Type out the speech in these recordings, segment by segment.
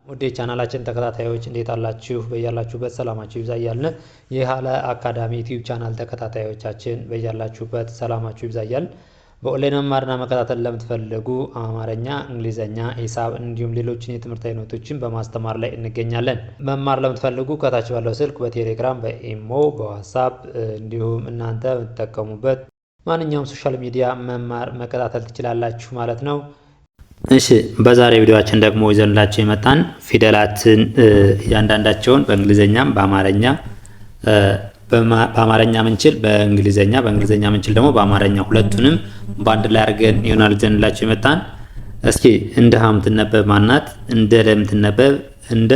ውድ የቻናላችን ተከታታዮች እንዴት አላችሁ? በያላችሁበት ሰላማችሁ ይብዛ እያልን የሃለ አካዳሚ ዩቲዩብ ቻናል ተከታታዮቻችን በያላችሁበት ሰላማችሁ ይብዛ እያልን በኦንላይን መማርና መከታተል ለምትፈልጉ አማርኛ፣ እንግሊዘኛ፣ ሂሳብ እንዲሁም ሌሎችን የትምህርት አይነቶችን በማስተማር ላይ እንገኛለን። መማር ለምትፈልጉ ከታች ባለው ስልክ በቴሌግራም፣ በኢሞ፣ በዋትስአፕ እንዲሁም እናንተ የምትጠቀሙበት ማንኛውም ሶሻል ሚዲያ መማር መከታተል ትችላላችሁ ማለት ነው። እሺ በዛሬ ቪዲዮአችን ደግሞ ይዘንላችሁ የመጣን ፊደላትን እያንዳንዳቸውን በእንግሊዘኛም በአማርኛ ምንችል በእንግሊዘኛ ምንችል ደግሞ በአማርኛ ሁለቱንም በአንድ ላይ አድርገን ይሆናል ይዘንላችሁ የመጣን። እስኪ እንደ ሀ የምትነበብ ማናት፣ እንደ ለ የምትነበብ፣ እንደ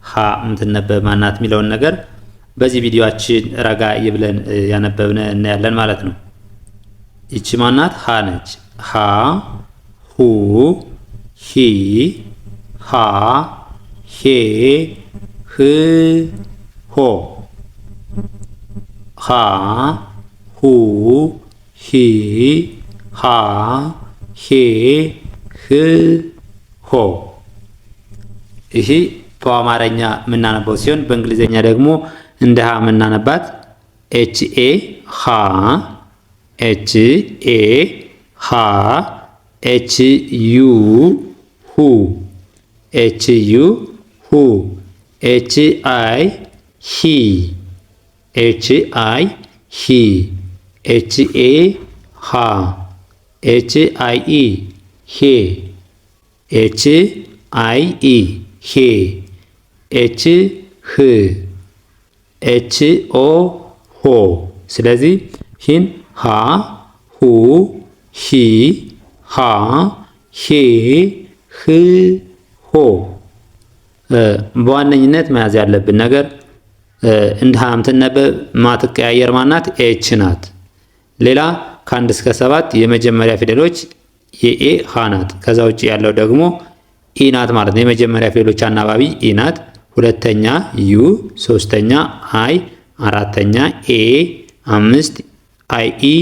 ሀ የምትነበብ ማናት የሚለውን ነገር በዚህ ቪዲዮአችን ረጋ ይብለን ያነበብነ እናያለን ማለት ነው። ይቺ ማናት? ሀ ነች። ሀ ሁ ሂ ሃ ሄ ህ ሆ ሃ ሁ ሂ ሃ ሄ ህ ሆ። ይህ በአማርኛ የምናነባው ሲሆን በእንግሊዝኛ ደግሞ እንደ ሀ የምናነባት ኤች ኤ ሃ፣ ኤች ኤ ሃ፣ ኤች ዩ ሁ፣ ኤች ዩ ሁ፣ ኤች አይ ሂ፣ ኤች አይ ሂ፣ ኤች ኤ ሃ፣ ኤች አይ ኢ ሄ፣ ኤች አይ ኢ ሄ፣ ኤች ህ፣ ኤች ኦ ሆ። ስለዚህ ይህን ሃ ሁ ሂ ሃ ሄ ህ ሆ በዋነኝነት መያዝ ያለብን ነገር እንደ ሀ የምትነበብ ማትቀያየር ማናት? ኤች ናት። ሌላ ከአንድ እስከ 7 የመጀመሪያ ፊደሎች የኤ ሀ ናት። ከዛ ውጭ ያለው ደግሞ ኢ ናት ማለት ነው። የመጀመሪያ ፊደሎች አናባቢ ኢ ናት። ሁለተኛ ዩ፣ ሶስተኛ አይ፣ አራተኛ ኤ፣ 5 አይ ኢ፣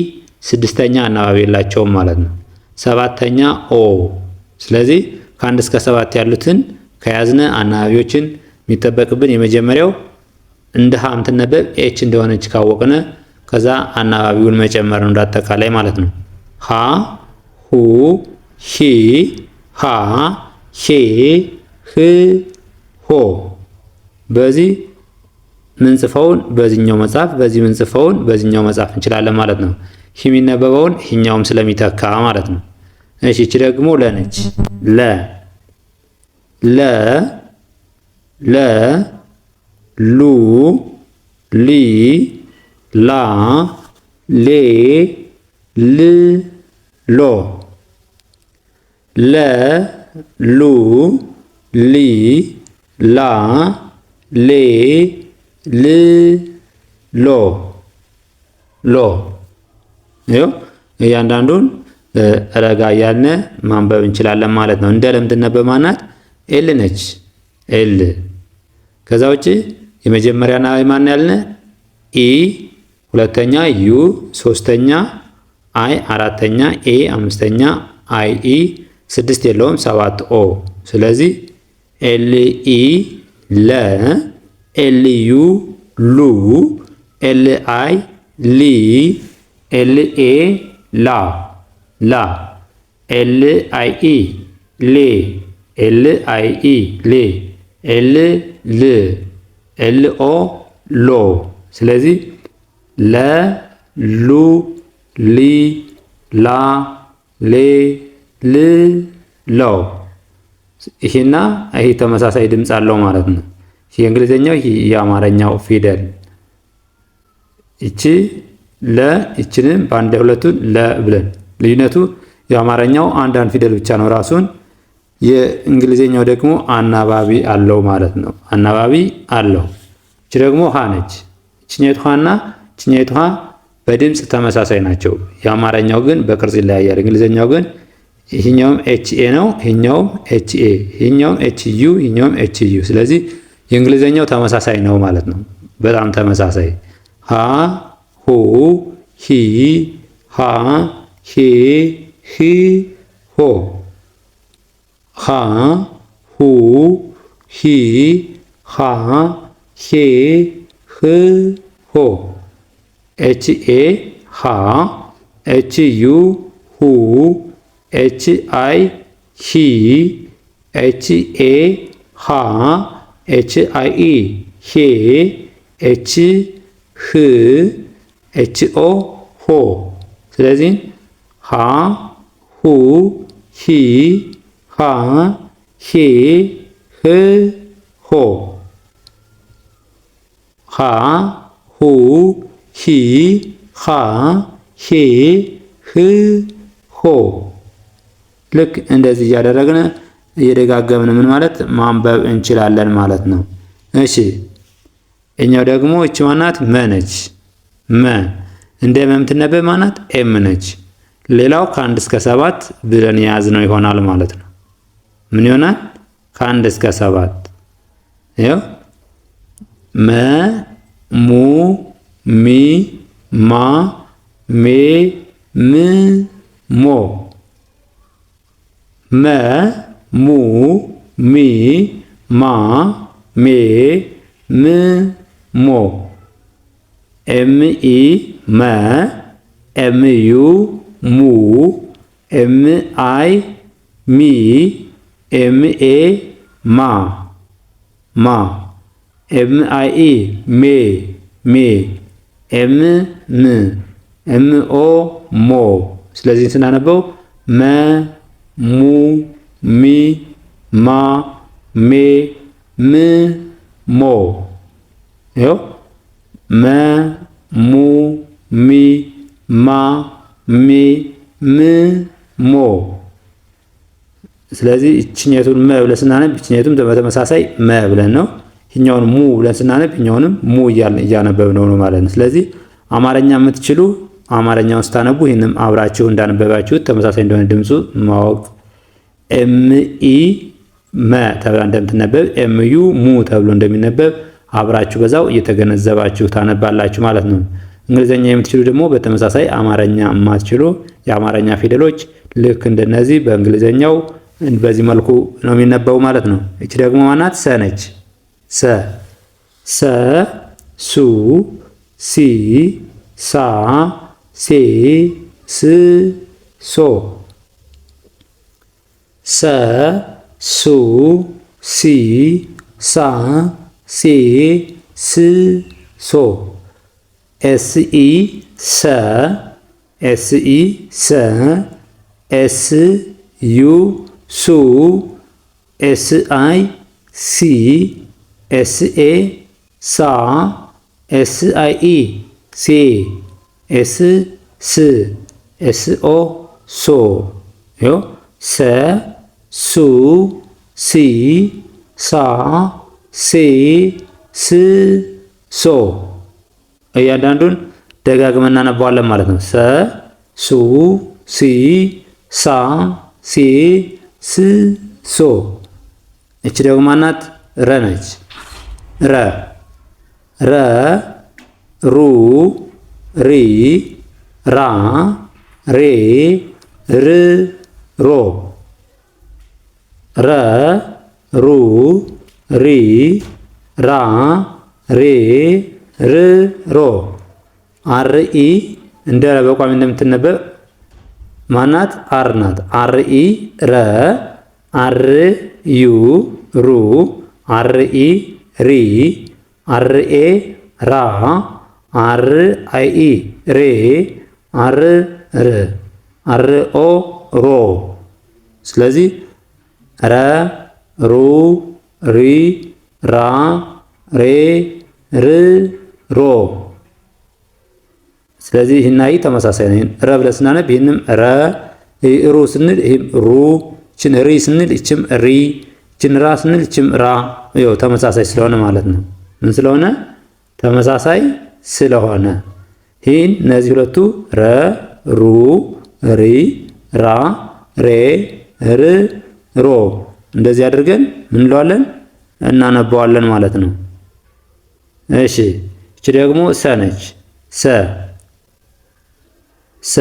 ስድስተኛ አናባቢ የላቸውም ማለት ነው። ሰባተኛ ኦ። ስለዚህ ከአንድ እስከ 7 ያሉትን ከያዝነ አናባቢዎችን የሚጠበቅብን የመጀመሪያው እንደ ሀ የምትነበብ ኤች እንደሆነች ካወቅነ ከዛ አናባቢውን መጨመር ነው እንዳጠቃላይ ማለት ነው። ሀ ሁ ሂ ሃ ሄ ህ ሆ። በዚህ ምንጽፈውን በዚህኛው መጻፍ፣ በዚህ ምንጽፈውን በዚህኛው መጻፍ እንችላለን ማለት ነው። ሂ የሚነበበውን ሂኛውም ስለሚተካ ማለት ነው። እሺ እቺ ደግሞ ለነች። ለ ለ ሉ ሊ ላ ሌ ል ሎ። ለ ሉ ሊ ላ ሌ ል ሎ ሎ። እያንዳንዱን ረጋ እያልነ ማንበብ እንችላለን ማለት ነው። እንደ ለምትነበብ ማናት? ኤል ነች። ኤል። ከዛ ውጭ የመጀመሪያ አናባቢ ማን ያልነ? ኢ፣ ሁለተኛ ዩ፣ ሶስተኛ አይ፣ አራተኛ ኤ፣ አምስተኛ አይ ኢ፣ 6 የለውም 7 ኦ። ስለዚህ ኤል ኢ ለ፣ ኤል ዩ ሉ፣ ኤል አይ ሊ፣ ኤል ኤ ላ ላ፣ ኤል አይ ኢ ሌ፣ ኤል አይ ኢ ሌ፣ ኤል ል፣ ኤል ኦ ሎ። ስለዚህ ለ ሉ ሊ ላ ሌ ል ሎ። ይሄና ይሄ ተመሳሳይ ድምፅ አለው ማለት ነው። ይሄ እንግሊዘኛው፣ ይሄ የአማርኛው ፊደል። እቺ ለ፣ እቺንም በአንድ ሁለቱን ለ ብለን ልዩነቱ የአማርኛው አንዳንድ ፊደል ብቻ ነው ራሱን። የእንግሊዘኛው ደግሞ አናባቢ አለው ማለት ነው። አናባቢ አለው። እቺ ደግሞ ሀ ነች። እቺኛይቱ ሀና እቺኛይቱ ሀ በድምፅ ተመሳሳይ ናቸው። የአማርኛው ግን በቅርጽ ይለያያል። እንግሊዘኛው ግን ይሄኛውም ኤች ኤ ነው፣ ይሄኛውም ኤች ኤ፣ ይሄኛውም ኤች ዩ፣ ይሄኛውም ኤች ዩ። ስለዚህ የእንግሊዘኛው ተመሳሳይ ነው ማለት ነው። በጣም ተመሳሳይ። ሀ ሁ ሂ ሃ ሄ ህ ሆ። ሃ ሁ ሂ ሃ ሄ ህ ሆ ኤች ኤ ሃ ኤች ዩ ሁ ኤች አይ ሂ ኤች ኤ ሃ ኤች አይ ኢ ሄ ኤች ህ ኤች ኦ ሆ። ስለዚህ ሃ ሁ ሂ ሃ ሄ ህ ሆ ሃ ሁ ሂ ሃ ሄ ህ ሆ። ልክ እንደዚህ እያደረግን እየደጋገምን ምን ማለት ማንበብ እንችላለን ማለት ነው። እሺ እኛው ደግሞ እቺ ማናት መ ነች። መ እንደ መ የምትነበብ ማናት ኤም ነች። ሌላው ከአንድ እስከ 7 ብለን የያዝነው ይሆናል ማለት ነው። ምን ይሆናል? ከአንድ እስከ 7 ይኸው መ ሙ ሚ ማ ሜ ም ሞ መ ሙ ሚ ማ ሜ ም ሞ ኤም ኢ መ ኤም ዩ ሙ ኤም አይ ሚ ኤም ኤ ማ ማ ኤም አይ ኢ ሜ ሜ ኤም ም ኤም ኦ ሞ። ስለዚህ ስናነበው መ ሙ ሚ ማ ሜ ም ሞ። ይኸው መ ሙ ሚ ማ ሜ ም ሞ። ስለዚህ እችኛቱን መ ብለን ስናነብ እችኛቱን በተመሳሳይ መ ብለን ነው። ይህኛውን ሙ ብለን ስናነብ ይህኛውንም ሙ እያነበብነው ነው ማለት ነው። ስለዚህ አማርኛ የምትችሉ አማርኛውን ስታነቡ ይህንም አብራችሁ እንዳነበባችሁት ተመሳሳይ እንደሆነ ድምፁ ማወቅ ኤም ኢ መ ተብላ እንደምትነበብ ኤም ዩ ሙ ተብሎ እንደሚነበብ አብራችሁ በዛው እየተገነዘባችሁ ታነባላችሁ ማለት ነው። እንግሊዘኛ የምትችሉ ደግሞ በተመሳሳይ አማርኛ የማትችሉ የአማርኛ ፊደሎች ልክ እንደነዚህ በእንግሊዘኛው በዚህ መልኩ ነው የሚነበቡ ማለት ነው። እቺ ደግሞ ማናት? ሰ ነች። ሰ ሰ ሱ ሲ ሳ ሴ ስ ሶ ሰ ሱ ሲ ሳ ሴ ስ ሶ ኤስ ኢ ሰ ኤስ ኢ ሰ ኤስ ዩ ሱ ኤስ አይ ሲ ኤስ ኤ ሳ ኤስ አይ ኢ ሴ ኤስ ስ ኤስ ኦ ሶ ዮ ሰ ሱ ሲ ሳ ሴ ስ ሶ። እያንዳንዱን ደጋግመን እናነባዋለን ማለት ነው። ሰ ሱ ሲ ሳ ሴ ስ ሶ። እቺ ደግሞ ማናት? ረ ነች። ረ ረ ሩ ሪ ራ ሬ ር ሮ ረ ሩ ሪ ራ ሬ ር ሮ። አር ኢ እንደ ረ በቋሚ እንደምትነበብ ማናት? አር ናት። አር ኢ ረ አር ዩ ሩ አር ኢ ሪ አር ኤ ራ አር አይ ኢ ሬ አር ር አር ኦ ሮ። ስለዚህ ረ ሩ ሪ ራ ሬ ር ሮ። ስለዚህ ይህና ይህ ተመሳሳይ ነው። ረ ብለን ስናነብ ይህንም ረ፣ ሩ ስንል ይህም ሩ፣ ይችን ሪ ስንል ይችም ሪ፣ ይችን ራ ስንል ይችም ራ። ይኸው ተመሳሳይ ስለሆነ ማለት ነው። ምን ስለሆነ? ተመሳሳይ ስለሆነ። ይህን እነዚህ ሁለቱ ረ፣ ሩ፣ ሪ፣ ራ፣ ሬ፣ ር፣ ሮ እንደዚህ አድርገን ምን እንለዋለን? እናነባዋለን ማለት ነው። እሺ እቺ ደግሞ ሰ ነች። ሰ ሰ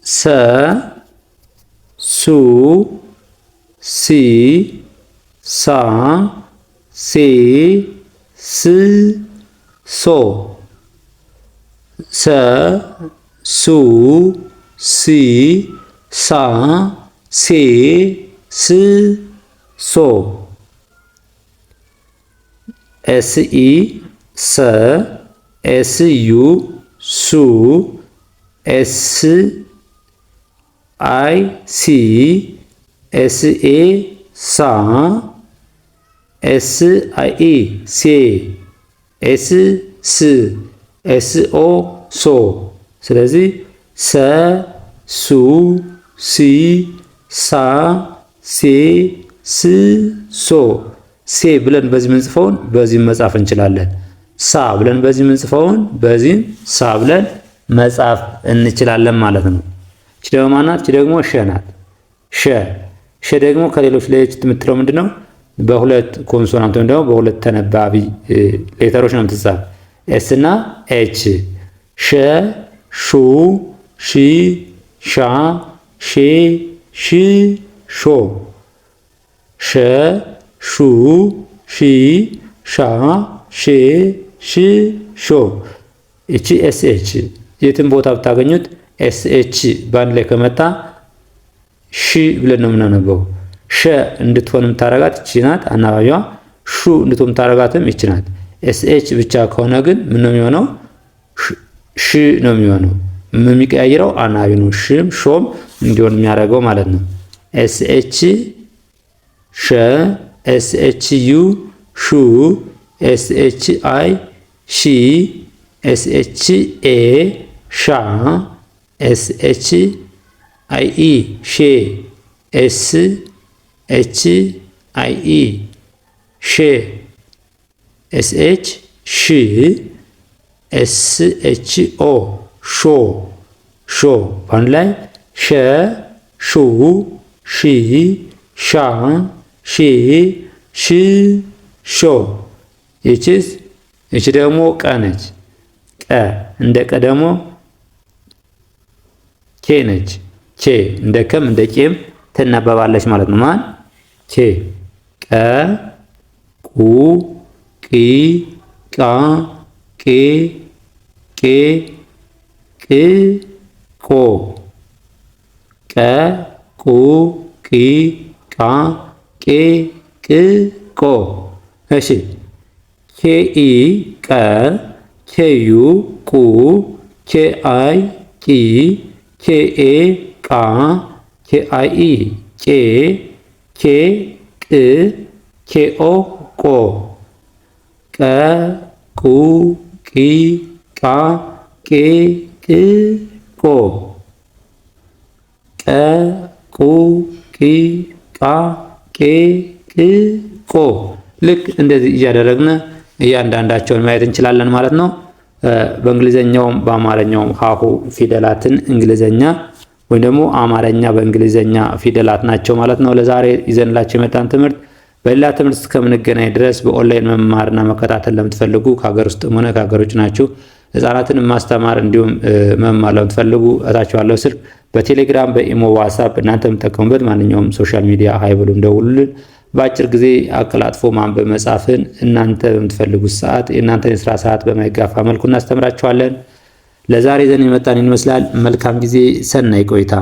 ሰ ሱ ሲ ሳ ሴ ስ ሶ ሰ ሱ ሲ ሳ ሴ ስ ሶ ኤስኢ ሰ ኤስዩ ሱ ኤስ አይ ሲ ኤስኤ ሳ ኤስ አይ ኢ ሴ ኤስ ስ ኤስኦ ሶ። ስለዚህ ሰ ሱ ሲ ሳ ሴ ስ ሶ። ሴ ብለን በዚህ ምንጽፈውን በዚህም መጻፍ እንችላለን። ሳ ብለን በዚህ ምንጽፈውን በዚህም ሳ ብለን መጻፍ እንችላለን ማለት ነው። እቺ ደግሞ ማናት? እቺ ደግሞ ሸ ናት። ሸ ደግሞ ከሌሎች ለየት የምትለው ምንድነው? በሁለት ኮንሶናንት ወይም ደግሞ በሁለት ተነባቢ ሌተሮች ነው የምትጻፍ። ኤስ እና ኤች። ሸ ሹ ሺ ሻ ሼ ሽ ሾ። ሸ ሹ ሺ ሻ ሼ ሽ ሾ። እቺ ኤስ ኤች የትም ቦታ ብታገኙት ኤስ ኤች በአንድ ላይ ከመጣ ሺ ብለን ነው የምናነበው። ሸ እንድትሆን የምታረጋት እቺ ናት አናባቢዋ። ሹ እንድትሆን የምታረጋትም እቺ ናት። ኤስ ኤች ብቻ ከሆነ ግን ምን ነው የሚሆነው? ሽ ነው የሚሆነው። የሚቀያይረው አናባቢ ነው። ሽም ሾም እንዲሆን የሚያደርገው ማለት ነው። ኤስ ኤች ሸ፣ ኤስ ኤች ዩ ሹ፣ ኤስ ኤች አይ ሺ፣ ኤስ ኤች ኤ ሻ፣ ኤስ ኤች አይ ኢ ሼ፣ ኤስ ኤች አይ ኢ ሼ፣ ኤስ ኤች ሽ፣ ኤስ ኤች ኦ ሾ ሾ። በአንድ ላይ ሸ ሹ ሺ ሻ ሺ ሽ ሾ። ይቺስ ይቺ ደግሞ ቀ ነች። ቀ እንደ ቀ ደግሞ ኬ ነች። ኬ እንደ ከም እንደ ቄም ትነበባለች ማለት ነው። ማን ኬ። ቀ ቁ ቂ ቃ ቄ ቄ ቅ ቆ። ቀ ቁ ቂ ቃ ቄ ቅ ቆ። እሺ ኬ ኢ ቀ፣ ኬ ዩ ቁ፣ ኬ አይ ቂ፣ ኬ ኤ ቃ፣ ኬ አይ ኢ ቄ፣ ኬ ቅ፣ ኬ ኦ ቆ። ቀ ቁ ቂ ቃ ቄ ቅ ቆ። ቀ ቁ ቂ ቃ ቄ ቅ ቆ። ልክ እንደዚህ እያደረግን እያንዳንዳቸውን ማየት እንችላለን ማለት ነው። በእንግሊዘኛውም በአማርኛውም ሀሁ ፊደላትን እንግሊዘኛ ወይም ደግሞ አማርኛ በእንግሊዘኛ ፊደላት ናቸው ማለት ነው። ለዛሬ ይዘንላችሁ የመጣን ትምህርት በሌላ ትምህርት እስከምንገናኝ ድረስ በኦንላይን መማርና መከታተል ለምትፈልጉ ከሀገር ውስጥም ሆነ ከሀገር ውጭ ናችሁ ህጻናትን ማስተማር እንዲሁም መማር ለምትፈልጉ እታች ባለው ስልክ በቴሌግራም በኢሞ ዋትስአፕ እናንተ የምትጠቀሙበት ማንኛውም ሶሻል ሚዲያ ሀይብሉ እንደውሉልን በአጭር ጊዜ አቀላጥፎ ማንበብ መጻፍን እናንተ በምትፈልጉት ሰዓት የእናንተን የስራ ሰዓት በማይጋፋ መልኩ እናስተምራችኋለን። ለዛሬ ዘን የመጣን ይመስላል። መልካም ጊዜ፣ ሰናይ ቆይታ።